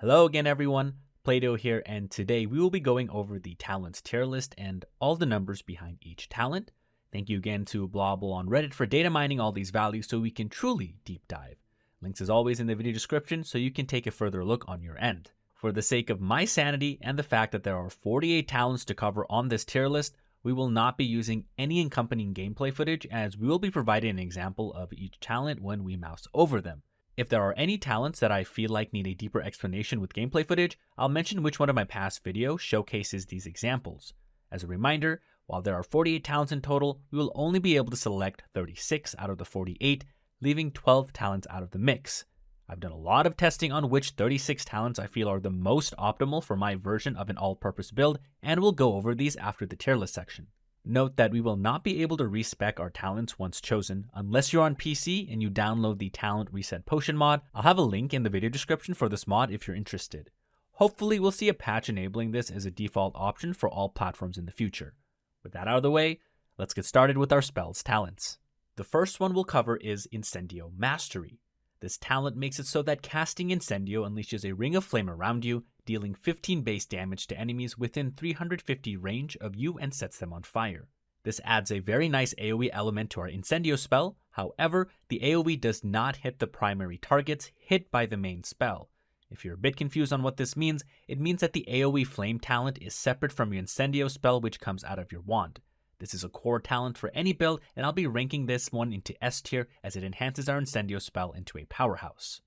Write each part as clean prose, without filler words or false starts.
Hello again everyone, Plato here, and today we will be going over the talents tier list and all the numbers behind each talent. Thank you again to Blobble on Reddit for data mining all these values so we can truly deep dive. Links as always in the video description so you can take a further look on your end. For the sake of my sanity and the fact that there are 48 talents to cover on this tier list, we will not be using any accompanying gameplay footage as we will be providing an example of each talent when we mouse over them. If there are any talents that I feel like need a deeper explanation with gameplay footage, I'll mention which one of my past videos showcases these examples. As a reminder, while there are 48 talents in total, we will only be able to select 36 out of the 48, leaving 12 talents out of the mix. I've done a lot of testing on which 36 talents I feel are the most optimal for my version of an all-purpose build, and we'll go over these after the tier list section. Note that we will not be able to respec our talents once chosen unless you're on PC and you download the Talent Reset Potion mod. I'll have a link in the video description for this mod if you're interested. Hopefully we'll see a patch enabling this as a default option for all platforms in the future. With that out of the way, let's get started with our spells talents. The first one we'll cover is Incendio Mastery. This talent makes it so that casting Incendio unleashes a ring of flame around you, dealing 15 base damage to enemies within 350 range of you and sets them on fire. This adds a very nice AoE element to our Incendio spell, however, the AoE does not hit the primary targets hit by the main spell. If you're a bit confused on what this means, it means that the AoE flame talent is separate from your Incendio spell which comes out of your wand. This is a core talent for any build, and I'll be ranking this one into S tier as it enhances our Incendio spell into a powerhouse.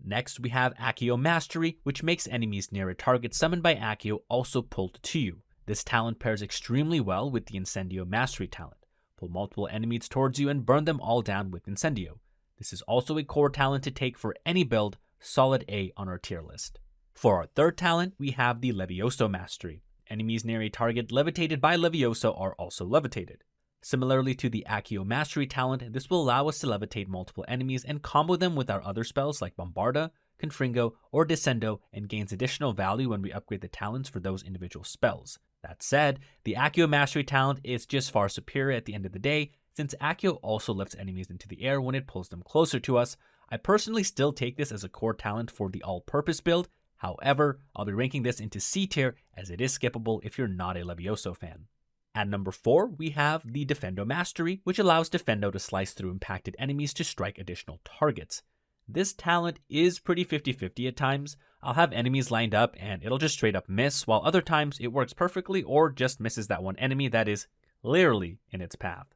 Next, we have Accio Mastery, which makes enemies near a target summoned by Accio also pulled to you. This talent pairs extremely well with the Incendio Mastery talent. Pull multiple enemies towards you and burn them all down with Incendio. This is also a core talent to take for any build, solid A on our tier list. For our third talent, we have the Levioso Mastery. Enemies near a target levitated by Levioso are also levitated. Similarly to the Accio Mastery talent, this will allow us to levitate multiple enemies and combo them with our other spells like Bombarda, Confringo, or Descendo, and gains additional value when we upgrade the talents for those individual spells. That said, the Accio Mastery talent is just far superior at the end of the day, since Accio also lifts enemies into the air when it pulls them closer to us. I personally still take this as a core talent for the all-purpose build. However, I'll be ranking this into C tier as it is skippable if you're not a Levioso fan. At number 4, we have the Defendo Mastery, which allows Defendo to slice through impacted enemies to strike additional targets. This talent is pretty 50-50 at times. I'll have enemies lined up and it'll just straight up miss, while other times it works perfectly or just misses that one enemy that is clearly in its path.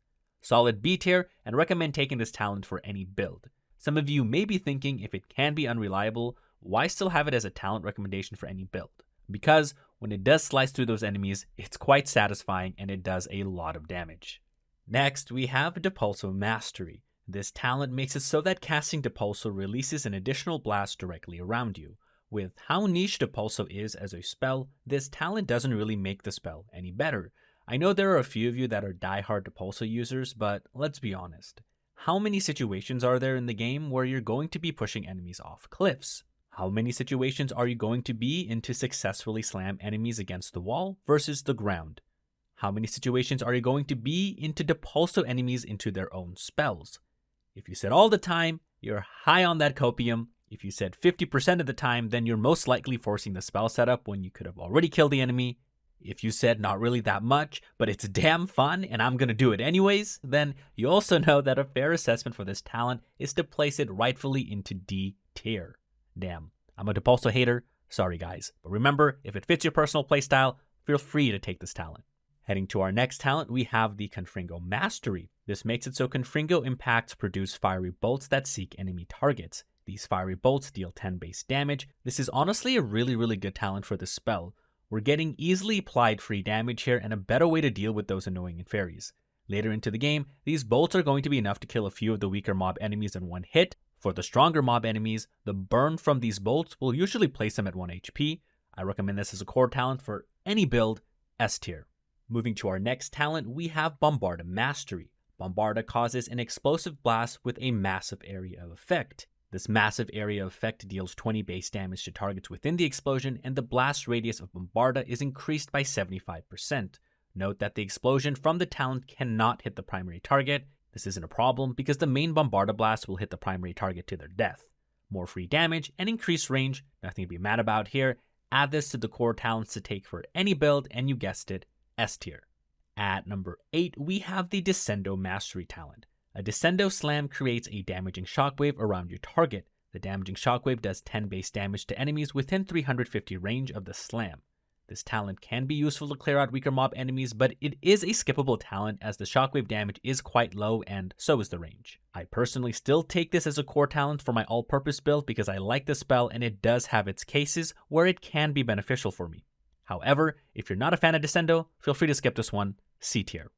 Solid B tier, and recommend taking this talent for any build. Some of you may be thinking if it can be unreliable, why still have it as a talent recommendation for any build? Because when it does slice through those enemies, it's quite satisfying and it does a lot of damage. Next, we have Depulso Mastery. This talent makes it so that casting Depulso releases an additional blast directly around you. With how niche Depulso is as a spell, this talent doesn't really make the spell any better. I know there are a few of you that are diehard Depulso users, but let's be honest. How many situations are there in the game where you're going to be pushing enemies off cliffs? How many situations are you going to be in to successfully slam enemies against the wall versus the ground? How many situations are you going to be in to depulso enemies into their own spells? If you said all the time, you're high on that copium. If you said 50% of the time, then you're most likely forcing the spell setup when you could have already killed the enemy. If you said not really that much, but it's damn fun and I'm gonna do it anyways, then you also know that a fair assessment for this talent is to place it rightfully into D tier. Damn, I'm a Depulso hater, sorry guys. But remember, if it fits your personal playstyle, feel free to take this talent. Heading to our next talent, we have the Confringo Mastery. This makes it so Confringo impacts produce fiery bolts that seek enemy targets. These fiery bolts deal 10 base damage. This is honestly a really good talent for this spell. We're getting easily applied free damage here and a better way to deal with those annoying fairies. Later into the game, these bolts are going to be enough to kill a few of the weaker mob enemies in one hit. For the stronger mob enemies, the burn from these bolts will usually place them at 1 HP. I recommend this as a core talent for any build, S tier. Moving to our next talent, we have Bombarda Mastery. Bombarda causes an explosive blast with a massive area of effect. This massive area of effect deals 20 base damage to targets within the explosion, and the blast radius of Bombarda is increased by 75%. Note that the explosion from the talent cannot hit the primary target. This isn't a problem because the main Bombarda blast will hit the primary target to their death. more free damage, and increased range. Nothing to be mad about here. Add this to the core talents to take for any build, and you guessed it, S tier. At number 8, we have the Descendo Mastery talent. A Descendo Slam creates a damaging shockwave around your target. The damaging shockwave does 10 base damage to enemies within 350 range of the slam. This talent can be useful to clear out weaker mob enemies, but it is a skippable talent as the shockwave damage is quite low and so is the range. I personally still take this as a core talent for my all-purpose build because I like the spell and it does have its cases where it can be beneficial for me. However, if you're not a fan of Descendo, feel free to skip this one, C tier.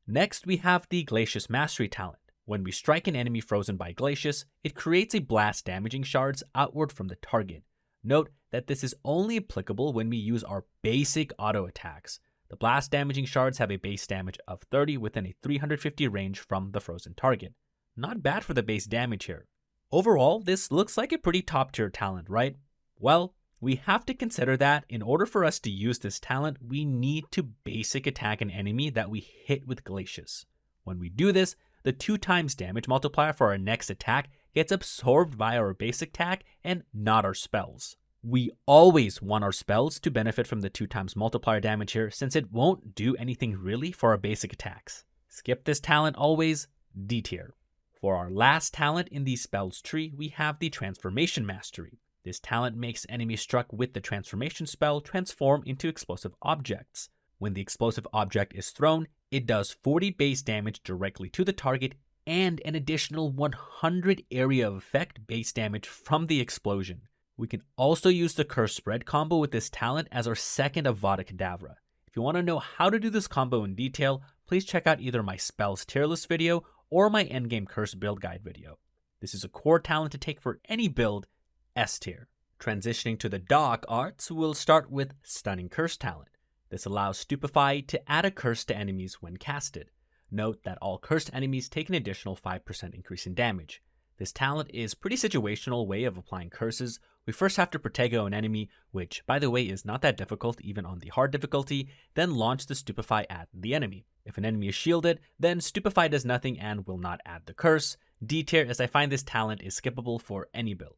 Next, we have the Glacius Mastery talent. When we strike an enemy frozen by Glacius, it creates a blast damaging shards outward from the target. Note that this is only applicable when we use our basic auto attacks. The blast damaging shards have a base damage of 30 within a 350 range from the frozen target. Not bad for the base damage here. Overall, this looks like a pretty top tier talent, right? Well, we have to consider that in order for us to use this talent, we need to basic attack an enemy that we hit with Glacius. When we do this, the 2 times damage multiplier for our next attack gets absorbed via our basic attack and not our spells. We always want our spells to benefit from the 2 times multiplier damage here since it won't do anything really for our basic attacks. Skip this talent always, D tier. For our last talent in the spells tree, we have the Transformation Mastery. This talent makes enemies struck with the transformation spell transform into explosive objects. When the explosive object is thrown, it does 40 base damage directly to the target and an additional 100 area of effect base damage from the explosion. We can also use the Curse Spread combo with this talent as our second Avada Kedavra. If you want to know how to do this combo in detail, please check out either my spells tier list video or my endgame curse build guide video. This is a core talent to take for any build, S tier. Transitioning to the Dark Arts, we'll start with Stunning Curse talent. This allows Stupefy to add a curse to enemies when casted. Note that all cursed enemies take an additional 5% increase in damage. This talent is a pretty situational way of applying curses. We first have to Protego an enemy, which by the way is not that difficult even on the hard difficulty, then launch the Stupefy at the enemy. If an enemy is shielded, then Stupefy does nothing and will not add the curse. D tier, as I find this talent is skippable for any build.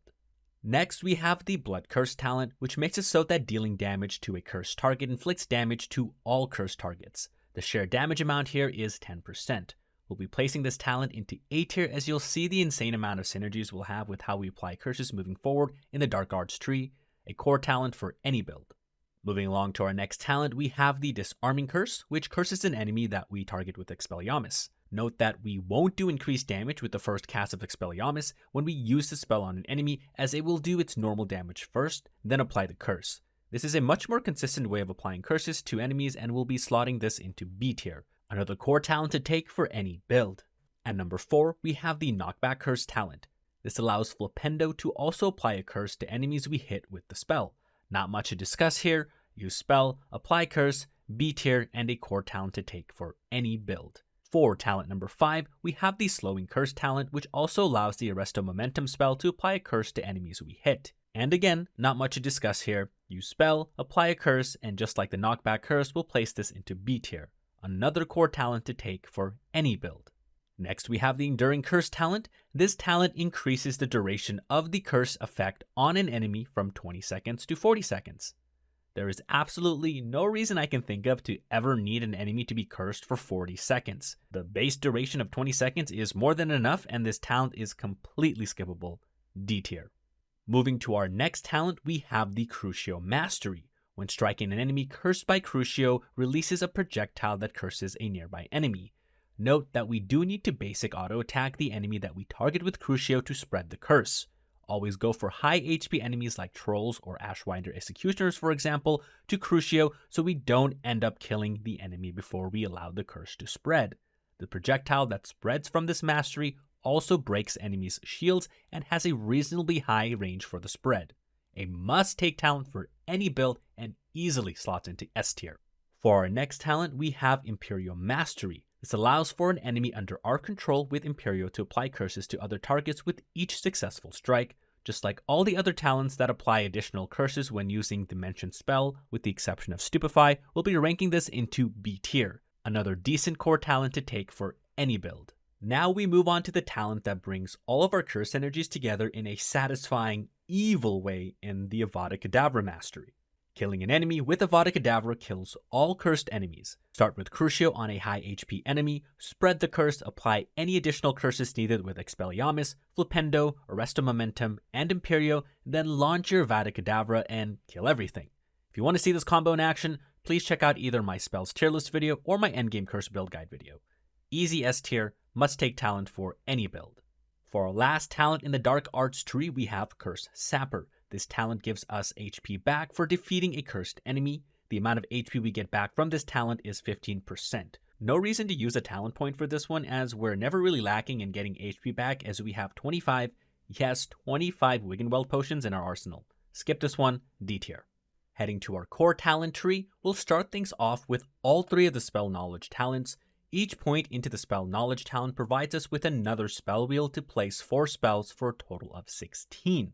Next, we have the Blood Curse talent, which makes it so that dealing damage to a cursed target inflicts damage to all cursed targets. The shared damage amount here is 10%. We'll be placing this talent into A tier as you'll see the insane amount of synergies we'll have with how we apply curses moving forward in the Dark Arts tree, a core talent for any build. Moving along to our next talent, we have the Disarming Curse, which curses an enemy that we target with Expelliarmus. Note that we won't do increased damage with the first cast of Expelliarmus when we use the spell on an enemy, as it will do its normal damage first, then apply the curse. This is a much more consistent way of applying curses to enemies and we'll be slotting this into B tier, another core talent to take for any build. At number 4, we have the Knockback Curse talent. This allows Flipendo to also apply a curse to enemies we hit with the spell. Not much to discuss here, use spell, apply curse, B tier, and a core talent to take for any build. For talent number 5, we have the Slowing Curse talent, which also allows the Arresto Momentum spell to apply a curse to enemies we hit. And again, not much to discuss here, use spell, apply a curse, and just like the Knockback Curse, we'll place this into B tier, another core talent to take for any build. Next, we have the Enduring Curse talent. This talent increases the duration of the curse effect on an enemy from 20 seconds to 40 seconds. There is absolutely no reason I can think of to ever need an enemy to be cursed for 40 seconds. The base duration of 20 seconds is more than enough and this talent is completely skippable, D tier. Moving to our next talent, we have the Crucio Mastery. When striking an enemy cursed by Crucio, releases a projectile that curses a nearby enemy. Note that we do need to basic auto attack the enemy that we target with Crucio to spread the curse. Always go for high HP enemies like Trolls or Ashwinder Executioners, for example, to Crucio so we don't end up killing the enemy before we allow the curse to spread. The projectile that spreads from this mastery also breaks enemies' shields and has a reasonably high range for the spread. A must-take talent for any build and easily slots into S tier. For our next talent, we have Imperial Mastery. This allows for an enemy under our control with Imperio to apply curses to other targets with each successful strike. Just like all the other talents that apply additional curses when using the mentioned spell, with the exception of Stupefy, we'll be ranking this into B tier, another decent core talent to take for any build. Now we move on to the talent that brings all of our curse energies together in a satisfying, evil way in the Avada Kedavra mastery. Killing an enemy with Avada Kedavra kills all cursed enemies. Start with Crucio on a high HP enemy, spread the curse, apply any additional curses needed with Expelliarmus, Flipendo, Arresto Momentum, and Imperio, then launch your Avada Kedavra and kill everything. If you want to see this combo in action, please check out either my spells tier list video or my endgame curse build guide video. Easy S tier, must take talent for any build. For our last talent in the Dark Arts tree, we have Curse Sapper. This talent gives us HP back for defeating a cursed enemy. The amount of HP we get back from this talent is 15%. No reason to use a talent point for this one, as we're never really lacking in getting HP back, as we have 25 Wiggenweld potions in our arsenal. Skip this one, D tier. Heading to our core talent tree, we'll start things off with all 3 of the spell knowledge talents. Each point into the spell knowledge talent provides us with another spell wheel to place 4 spells for a total of 16.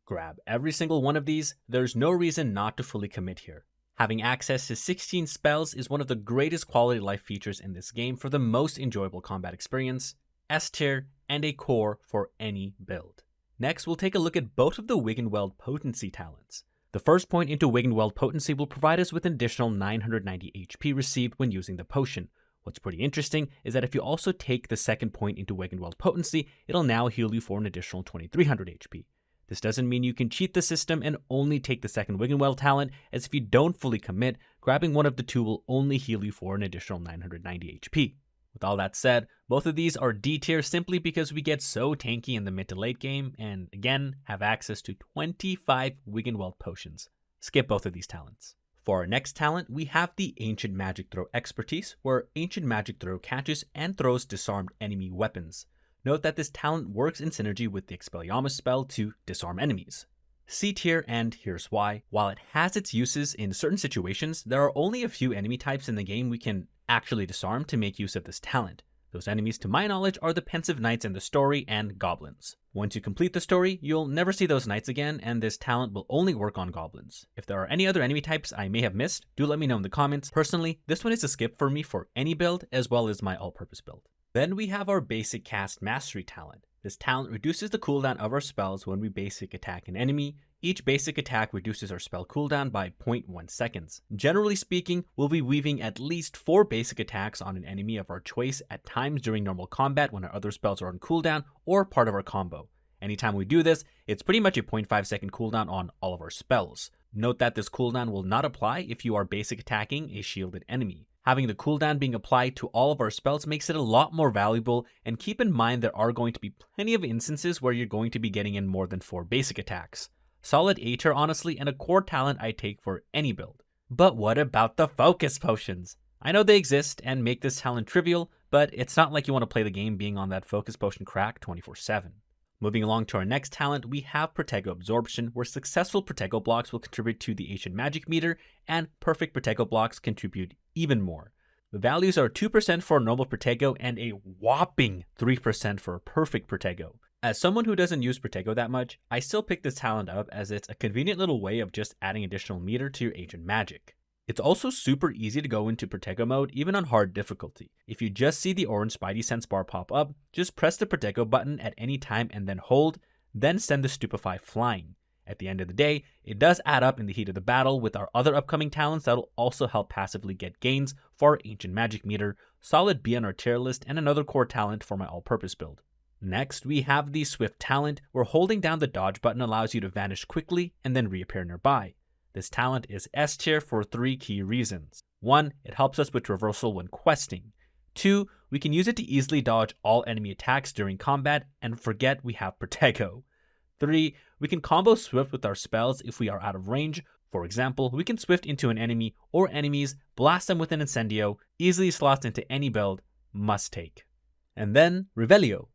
Grab every single one of these, there's no reason not to fully commit here. Having access to 16 spells is one of the greatest quality of life features in this game for the most enjoyable combat experience, S tier, and a core for any build. Next, we'll take a look at both of the Wiggenweld potency talents. The first point into Wiggenweld potency will provide us with an additional 990 HP received when using the potion. What's pretty interesting is that if you also take the second point into Wiggenweld potency, it'll now heal you for an additional 2300 HP. This doesn't mean you can cheat the system and only take the second Wiggenweld talent, as if you don't fully commit, grabbing one of the 2 will only heal you for an additional 990 HP. With all that said, both of these are D tier simply because we get so tanky in the mid to late game, and again, have access to 25 Wiggenweld potions. Skip both of these talents. For our next talent, we have the Ancient Magic Throw expertise, where Ancient Magic Throw catches and throws disarmed enemy weapons. Note that this talent works in synergy with the Expelliarmus spell to disarm enemies. C tier, and here's why. While it has its uses in certain situations, there are only a few enemy types in the game we can actually disarm to make use of this talent. Those enemies, to my knowledge, are the Pensive Knights in the story and goblins. Once you complete the story, you'll never see those knights again, and this talent will only work on goblins. If there are any other enemy types I may have missed, do let me know in the comments. Personally, this one is a skip for me for any build, as well as my all-purpose build. Then we have our Basic Cast Mastery talent. This talent reduces the cooldown of our spells when we basic attack an enemy. Each basic attack reduces our spell cooldown by 0.1 seconds. Generally speaking, we'll be weaving at least 4 basic attacks on an enemy of our choice at times during normal combat when our other spells are on cooldown or part of our combo. Anytime we do this, it's pretty much a 0.5 second cooldown on all of our spells. Note that this cooldown will not apply if you are basic attacking a shielded enemy. Having the cooldown being applied to all of our spells makes it a lot more valuable, and keep in mind there are going to be plenty of instances where you're going to be getting in more than 4 basic attacks. Solid A tier honestly, and a core talent I take for any build. But what about the focus potions? I know they exist and make this talent trivial, but it's not like you want to play the game being on that focus potion crack 24/7. Moving along to our next talent, we have Protego Absorption, where successful Protego blocks will contribute to the Ancient Magic meter, and perfect Protego blocks contribute even more. The values are 2% for a normal Protego and a whopping 3% for a perfect Protego. As someone who doesn't use Protego that much, I still pick this talent up as it's a convenient little way of just adding additional meter to your Ancient Magic. It's also super easy to go into Protego mode even on hard difficulty. If you just see the orange Spidey Sense bar pop up, just press the Protego button at any time and then hold, then send the Stupefy flying. At the end of the day, it does add up in the heat of the battle with our other upcoming talents that'll also help passively get gains for our Ancient Magic meter, solid B on our tier list, and another core talent for my all-purpose build. Next, we have the Swift talent, where holding down the dodge button allows you to vanish quickly and then reappear nearby. This talent is S tier for 3 key reasons. 1, it helps us with reversal when questing. 2, we can use it to easily dodge all enemy attacks during combat and forget we have Protego. 3, we can combo Swift with our spells if we are out of range. For example, we can Swift into an enemy or enemies, blast them with an Incendio, easily slots into any build, must take. And then Revelio.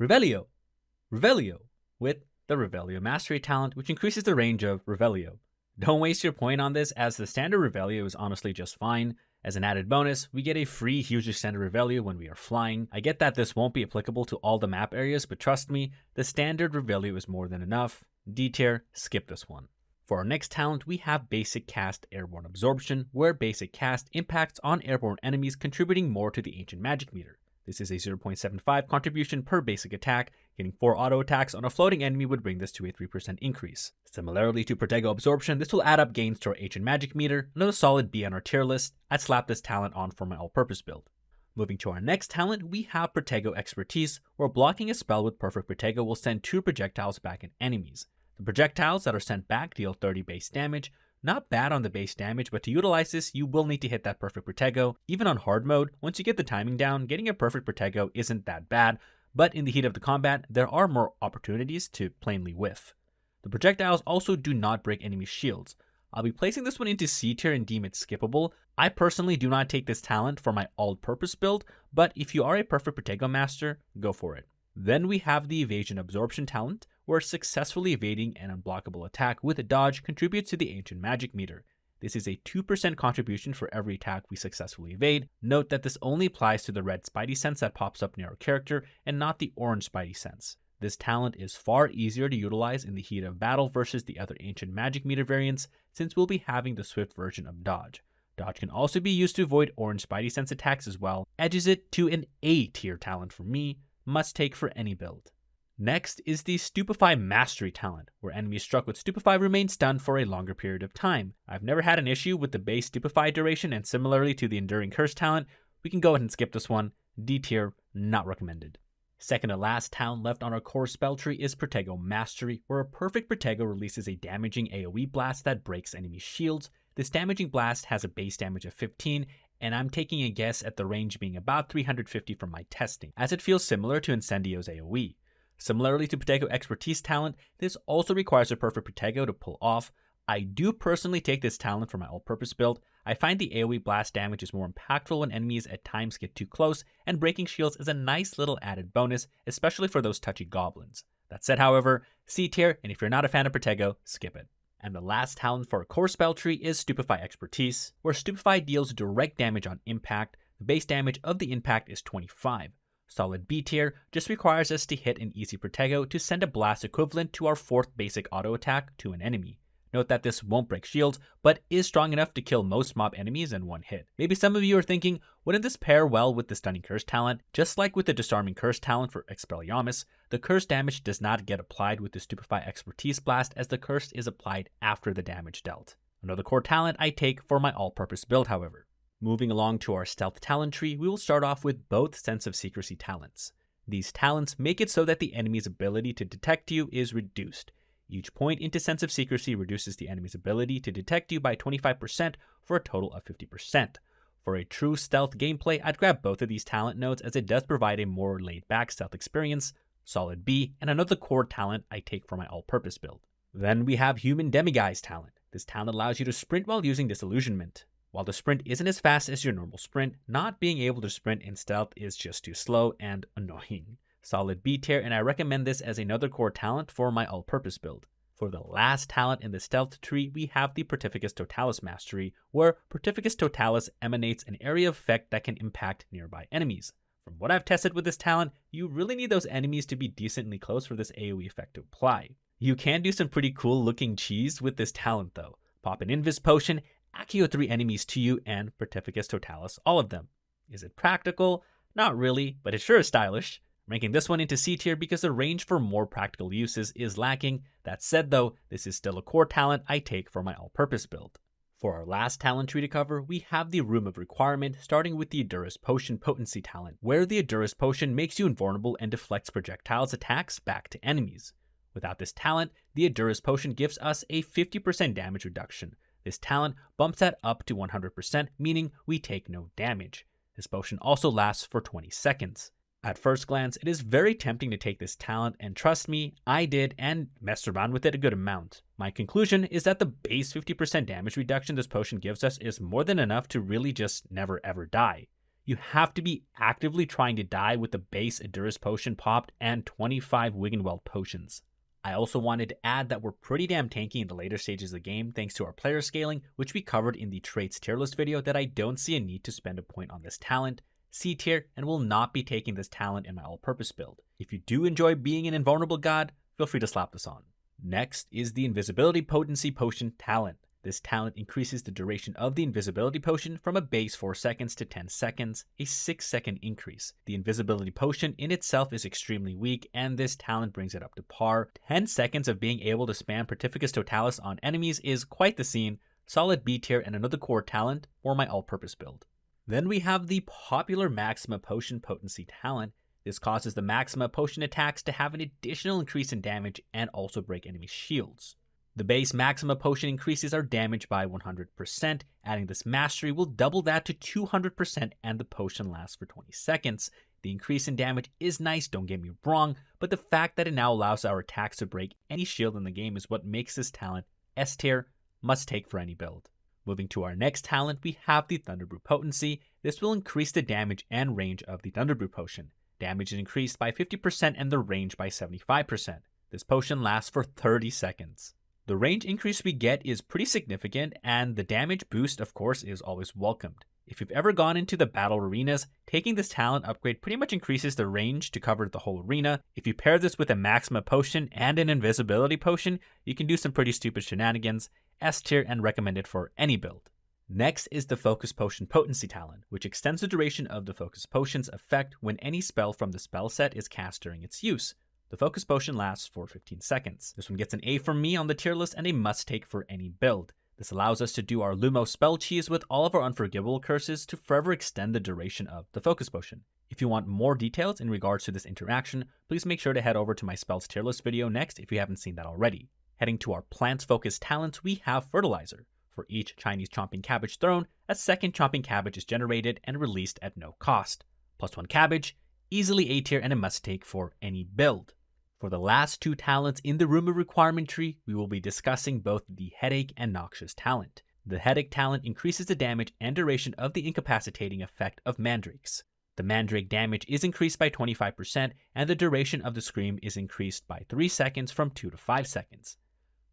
Revelio with the Revelio Mastery talent, which increases the range of Revelio. Don't waste your point on this, as the standard Revelio is honestly just fine. As an added bonus, we get a free huge extended Revelio when we are flying. I get that this won't be applicable to all the map areas, but trust me, the standard Revelio is more than enough. D tier, skip this one. For our next talent, we have Basic Cast Airborne Absorption, where Basic Cast impacts on airborne enemies, contributing more to the Ancient Magic meter. This is a 0.75 contribution per basic attack. Getting 4 auto attacks on a floating enemy would bring this to a 3% increase. Similarly to Protego Absorption, this will add up gains to our Ancient Magic meter, another solid B on our tier list. I'd slap this talent on for my all-purpose build. Moving to our next talent, we have Protego Expertise, where blocking a spell with Perfect Protego will send 2 projectiles back at enemies. The projectiles that are sent back deal 30 base damage. Not bad on the base damage, but to utilize this, you will need to hit that Perfect Protego. Even on hard mode, once you get the timing down, getting a Perfect Protego isn't that bad, but in the heat of the combat, there are more opportunities to plainly whiff. The projectiles also do not break enemy shields. I'll be placing this one into C tier and deem it skippable. I personally do not take this talent for my all-purpose build, but if you are a Perfect Protego master, go for it. Then we have the Evasion Absorption talent, where successfully evading an unblockable attack with a dodge contributes to the Ancient Magic meter. This is a 2% contribution for every attack we successfully evade. Note that this only applies to the red Spidey sense that pops up near our character and not the orange Spidey sense. This talent is far easier to utilize in the heat of battle versus the other Ancient Magic meter variants, since we'll be having the swift version of dodge. Dodge can also be used to avoid orange Spidey sense attacks as well, edges it to an A tier talent for me, must take for any build. Next is the Stupefy Mastery talent, where enemies struck with Stupefy remain stunned for a longer period of time. I've never had an issue with the base Stupefy duration, and similarly to the Enduring Curse talent, we can go ahead and skip this one. D tier, not recommended. Second to last talent left on our core spell tree is Protego Mastery, where a Perfect Protego releases a damaging AoE blast that breaks enemy shields. This damaging blast has a base damage of 15, and I'm taking a guess at the range being about 350 from my testing, as it feels similar to Incendio's AoE. Similarly to Protego Expertise talent, this also requires a Perfect Protego to pull off. I do personally take this talent for my all-purpose build. I find the AoE blast damage is more impactful when enemies at times get too close, and breaking shields is a nice little added bonus, especially for those touchy goblins. That said, however, C tier, and if you're not a fan of Protego, skip it. And the last talent for our core spell tree is Stupefy Expertise, where Stupefy deals direct damage on impact. The base damage of the impact is 25. Solid B tier just requires us to hit an easy Protego to send a blast equivalent to our 4th basic auto attack to an enemy. Note that this won't break shields, but is strong enough to kill most mob enemies in one hit. Maybe some of you are thinking, wouldn't this pair well with the Stunning Curse talent? Just like with the Disarming Curse talent for Expelliarmus, the curse damage does not get applied with the Stupefy Expertise blast, as the curse is applied after the damage dealt. Another core talent I take for my all-purpose build, however. Moving along to our stealth talent tree, we will start off with both Sense of Secrecy talents. These talents make it so that the enemy's ability to detect you is reduced. Each point into Sense of Secrecy reduces the enemy's ability to detect you by 25% for a total of 50%. For a true stealth gameplay, I'd grab both of these talent nodes, as it does provide a more laid-back stealth experience. Solid B, and another core talent I take for my all-purpose build. Then we have Human Demiguise talent. This talent allows you to sprint while using Disillusionment. While the sprint isn't as fast as your normal sprint, not being able to sprint in stealth is just too slow and annoying. Solid B tier, and I recommend this as another core talent for my all-purpose build. For the last talent in the stealth tree, we have the Portificus Totalis Mastery, where Portificus Totalis emanates an area of effect that can impact nearby enemies. From what I've tested with this talent, you really need those enemies to be decently close for this AoE effect to apply. You can do some pretty cool looking cheese with this talent though. Pop an Invis Potion, Accio 3 enemies to you, and Portificus Totalis all of them. Is it practical? Not really, but it sure is stylish. Ranking this one into C tier because the range for more practical uses is lacking. That said though, this is still a core talent I take for my all-purpose build. For our last talent tree to cover, we have the Room of Requirement, starting with the Edurus Potion Potency talent, where the Edurus Potion makes you invulnerable and deflects projectiles attacks back to enemies. Without this talent, the Edurus Potion gives us a 50% damage reduction. This talent bumps that up to 100%, meaning we take no damage. This potion also lasts for 20 seconds. At first glance, it is very tempting to take this talent, and trust me, I did and messed around with it a good amount. My conclusion is that the base 50% damage reduction this potion gives us is more than enough to really just never ever die. You have to be actively trying to die with the base Edurus Potion popped and 25 Wiggenweld potions. I also wanted to add that we're pretty damn tanky in the later stages of the game thanks to our player scaling, which we covered in the traits tier list video, that I don't see a need to spend a point on this talent. C tier, and will not be taking this talent in my all-purpose build. If you do enjoy being an invulnerable god, feel free to slap this on. Next is the Invisibility Potency Potion talent. This talent increases the duration of the invisibility potion from a base 4 seconds to 10 seconds, a 6-second increase. The invisibility potion in itself is extremely weak, and this talent brings it up to par. 10 seconds of being able to spam Pontificus Totalis on enemies is quite the scene. Solid B tier and another core talent for my all-purpose build. Then we have the popular Maxima Potion Potency talent. This causes the Maxima Potion attacks to have an additional increase in damage and also break enemy shields. The base Maxima Potion increases our damage by 100%, adding this mastery will double that to 200% and the potion lasts for 20 seconds. The increase in damage is nice, don't get me wrong, but the fact that it now allows our attacks to break any shield in the game is what makes this talent S tier, must take for any build. Moving to our next talent, we have the Thunderbrew Potency. This will increase the damage and range of the Thunderbrew Potion. Damage is increased by 50% and the range by 75%. This potion lasts for 30 seconds. The range increase we get is pretty significant, and the damage boost, of course, is always welcomed. If you've ever gone into the battle arenas, taking this talent upgrade pretty much increases the range to cover the whole arena. If you pair this with a Maxima Potion and an Invisibility Potion, you can do some pretty stupid shenanigans. S tier and recommended for any build. Next is the Focus Potion Potency talent, which extends the duration of the Focus Potion's effect when any spell from the spell set is cast during its use. The Focus Potion lasts for 15 seconds. This one gets an A from me on the tier list and a must-take for any build. This allows us to do our Lumos spell cheese with all of our unforgivable curses to forever extend the duration of the Focus Potion. If you want more details in regards to this interaction, please make sure to head over to my spells tier list video next if you haven't seen that already. Heading to our plants focused talents, we have Fertilizer. For each Chinese chomping cabbage thrown, a second chomping cabbage is generated and released at no cost. +1 cabbage, easily A tier and a must-take for any build. For the last two talents in the rumor requirement tree, we will be discussing both the Headache and Noxious talent. The Headache talent increases the damage and duration of the incapacitating effect of mandrakes. The mandrake damage is increased by 25%, and the duration of the scream is increased by 3 seconds from 2 to 5 seconds.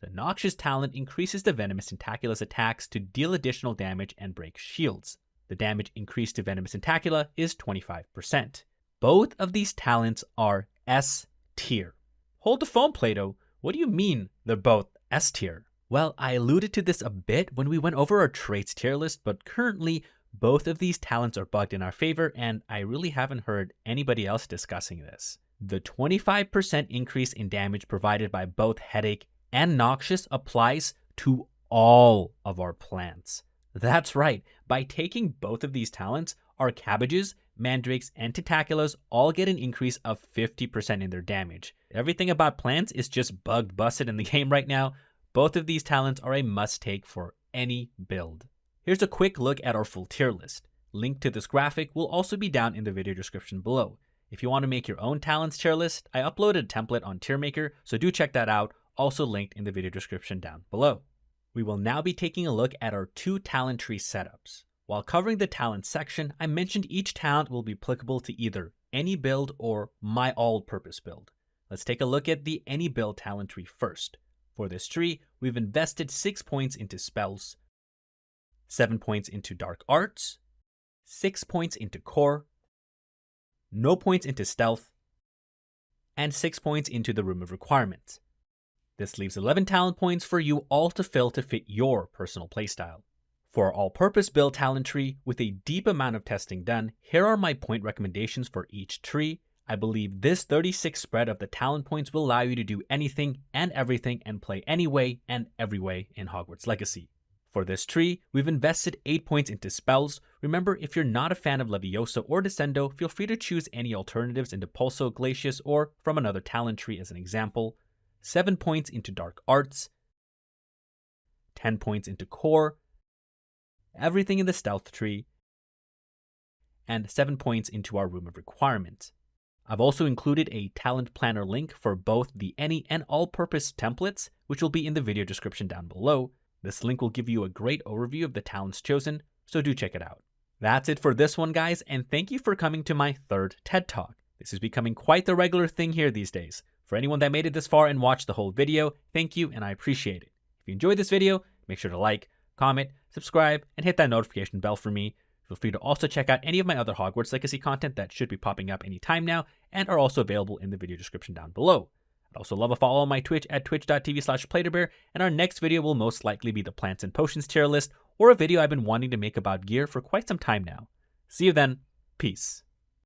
The Noxious talent increases the Venomous Tentacula's attacks to deal additional damage and break shields. The damage increased to Venomous Tentacula is 25%. Both of these talents are S tier. Hold the phone, Plato. What do you mean they're both S tier? Well, I alluded to this a bit when we went over our traits tier list, but currently both of these talents are bugged in our favor, and I really haven't heard anybody else discussing this. The 25% increase in damage provided by both Headache and Noxious applies to all of our plants. That's right, by taking both of these talents, our cabbages, mandrakes, and tentaculas all get an increase of 50% in their damage. Everything about plants is just bugged busted in the game right now. Both of these talents are a must-take for any build. Here's a quick look at our full tier list. Link to this graphic will also be down in the video description below. If you want to make your own talents tier list, I uploaded a template on TierMaker, so do check that out, also linked in the video description down below. We will now be taking a look at our 2 talent tree setups. While covering the talent section, I mentioned each talent will be applicable to either any build or my all-purpose build. Let's take a look at the any build talent tree first. For this tree, we've invested 6 points into spells, 7 points into dark arts, 6 points into core, no points into stealth, and 6 points into the room of requirements. This leaves 11 talent points for you all to fill to fit your personal playstyle. For our all-purpose build talent tree, with a deep amount of testing done, here are my point recommendations for each tree. I believe this 36 spread of the talent points will allow you to do anything and everything and play any way and every way in Hogwarts Legacy. For this tree, we've invested 8 points into spells. Remember, if you're not a fan of Leviosa or Descendo, feel free to choose any alternatives into Pulso, Glacius, or from another talent tree as an example. 7 points into dark arts, 10 points into core, everything in the stealth tree, and 7 points into our room of requirement. I've also included a talent planner link for both the any and all-purpose templates, which will be in the video description down below. This link will give you a great overview of the talents chosen, so do check it out. That's it for this one, guys, and thank you for coming to my 3rd TED Talk. This is becoming quite the regular thing here these days. For anyone that made it this far and watched the whole video, thank you and I appreciate it. If you enjoyed this video, make sure to like, comment, subscribe, and hit that notification bell for me. Feel free to also check out any of my other Hogwarts Legacy content that should be popping up anytime now and are also available in the video description down below. I'd also love a follow on my Twitch at twitch.tv/PlayToBear, and our next video will most likely be the plants and potions tier list, or a video I've been wanting to make about gear for quite some time now. See you then. Peace.